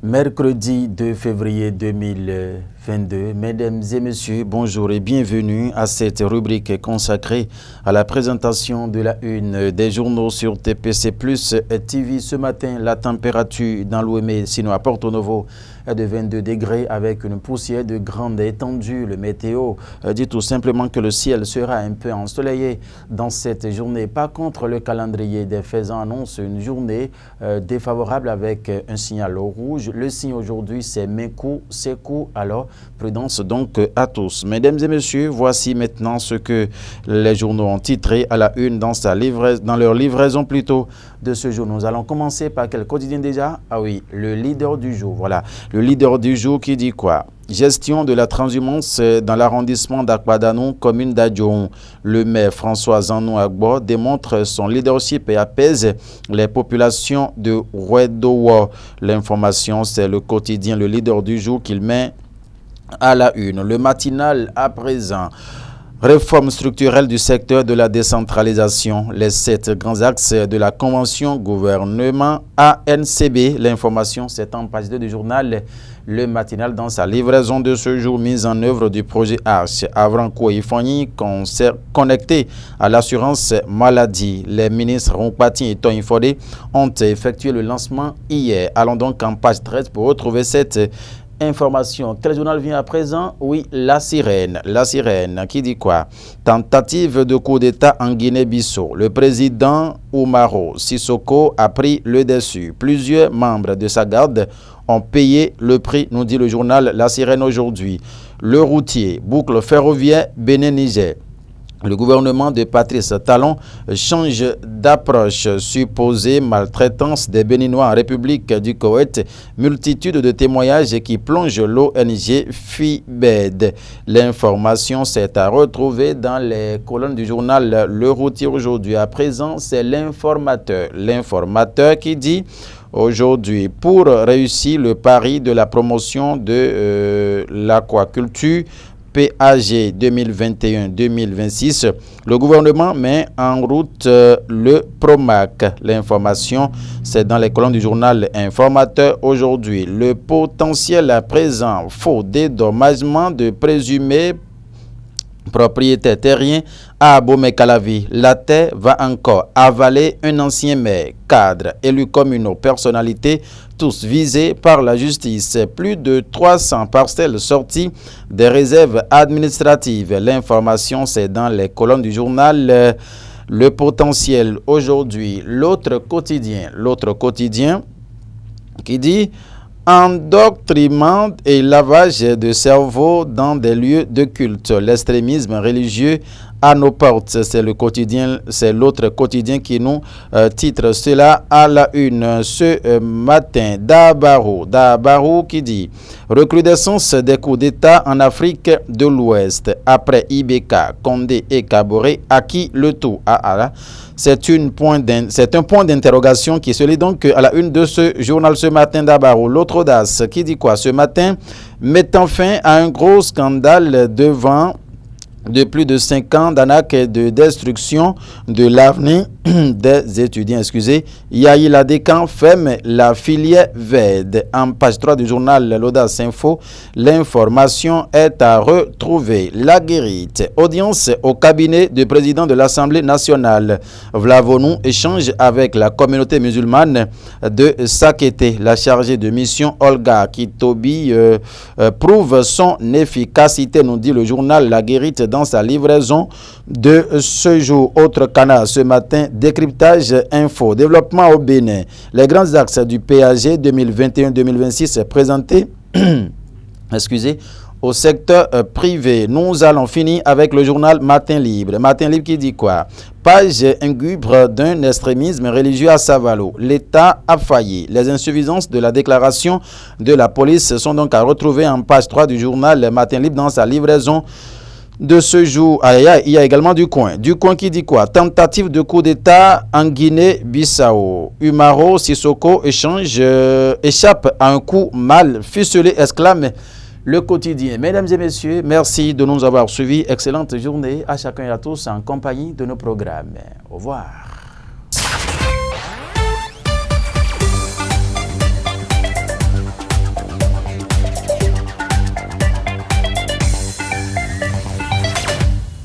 Mercredi 2 février 2022, mesdames et messieurs, bonjour et bienvenue à cette rubrique consacrée à la présentation de la une des journaux sur TPC Plus TV. Ce matin, la température dans l'Ouémé, sinon à Porto Novo, est de 22 degrés avec une poussière de grande étendue. Le météo dit tout simplement que le ciel sera un peu ensoleillé dans cette journée. Par contre, le calendrier des faisans annonce une journée défavorable avec un signal au rouge. Le signe aujourd'hui, c'est Mekou, Sekou. Alors, prudence donc à tous. Mesdames et messieurs, voici maintenant ce que les journaux ont titré à la une dans leur livraison plutôt de ce jour. Nous allons commencer par quel quotidien déjà? Ah oui, le leader du jour. Voilà, le leader du jour qui dit quoi? Gestion de la transhumance dans l'arrondissement d'Akbadanou, commune d'Adjoun. Le maire François Zanou Agbo démontre son leadership et apaise les populations de Ouedowo. L'information, c'est le quotidien, le leader du jour qu'il met à la une. Le matinal à présent. Réforme structurelle du secteur de la décentralisation, les 7 grands axes de la convention gouvernement ANCB. L'information, c'est en page 2 du journal Le Matinal dans sa livraison de ce jour, mise en œuvre du projet ARCH. Avranco et Ifoni connectés à l'assurance maladie. Les ministres Rompati et Tony Fodé ont effectué le lancement hier. Allons donc en page 13 pour retrouver cette information. Quel journal vient à présent? Oui, La Sirène. La Sirène qui dit quoi? Tentative de coup d'État en Guinée-Bissau. Le président Oumaro Sissoko a pris le dessus. Plusieurs membres de sa garde ont payé le prix, nous dit le journal La Sirène aujourd'hui. Le routier, boucle ferroviaire Bénin-Niger. Le gouvernement de Patrice Talon change d'approche. Supposée maltraitance des Béninois en République du Koweït. Multitude de témoignages qui plongent l'ONG FIBED. L'information s'est à retrouver dans les colonnes du journal Le Routier aujourd'hui. À présent, c'est l'informateur. L'informateur qui dit aujourd'hui, pour réussir le pari de la promotion de l'aquaculture, PAG 2021-2026, le gouvernement met en route le PROMAC. L'information, c'est dans les colonnes du journal Informateur aujourd'hui. Le potentiel à présent, faux dédommagement de présumés propriétaire terrien à Abomey-Calavi. La terre va encore avaler un ancien maire, cadre, élu communaux, personnalité, tous visés par la justice. Plus de 300 parcelles sorties des réserves administratives. L'information, c'est dans les colonnes du journal Le Potentiel aujourd'hui. L'autre quotidien qui dit endoctrinement et lavage de cerveau dans des lieux de culte. L'extrémisme religieux à nos portes. C'est le quotidien, c'est l'autre quotidien qui nous titre cela à la une ce matin. Dabarou qui dit recrudescence des coups d'État en Afrique de l'Ouest. Après Ibeka, Condé et Kaboré, à qui le tout? C'est un point d'interrogation qui se lit donc à la une de ce journal ce matin d'Abarou. L'autre audace qui dit quoi ce matin? Mettant fin à un gros scandale devant de plus de 5 ans d'arnaque et de destruction de l'avenir des étudiants. Yahi Ladécan ferme la filière VED. En page 3 du journal L'Audace Info, l'information est à retrouver. La guérite. Audience au cabinet du président de l'Assemblée nationale. Vlavonou échange avec la communauté musulmane de Sakété. La chargée de mission Olga Kitobi prouve son efficacité, nous dit le journal La Guérite dans sa livraison de ce jour. Autre canal ce matin, décryptage info, développement au Bénin. Les grands axes du PAG 2021-2026 présentés au secteur privé. Nous allons finir avec le journal Matin Libre. Matin Libre qui dit quoi? Page ingubre d'un extrémisme religieux à Savalo. L'État a failli. Les insuffisances de la déclaration de la police sont donc à retrouver en page 3 du journal Matin Libre dans sa livraison de ce jour. Il y a également du coin qui dit quoi? Tentative de coup d'État en Guinée-Bissau. Umaro Sissoko échappe à un coup mal ficelé, exclame le quotidien. Mesdames et messieurs, merci de nous avoir suivis. Excellente journée à chacun et à tous en compagnie de nos programmes. Au revoir.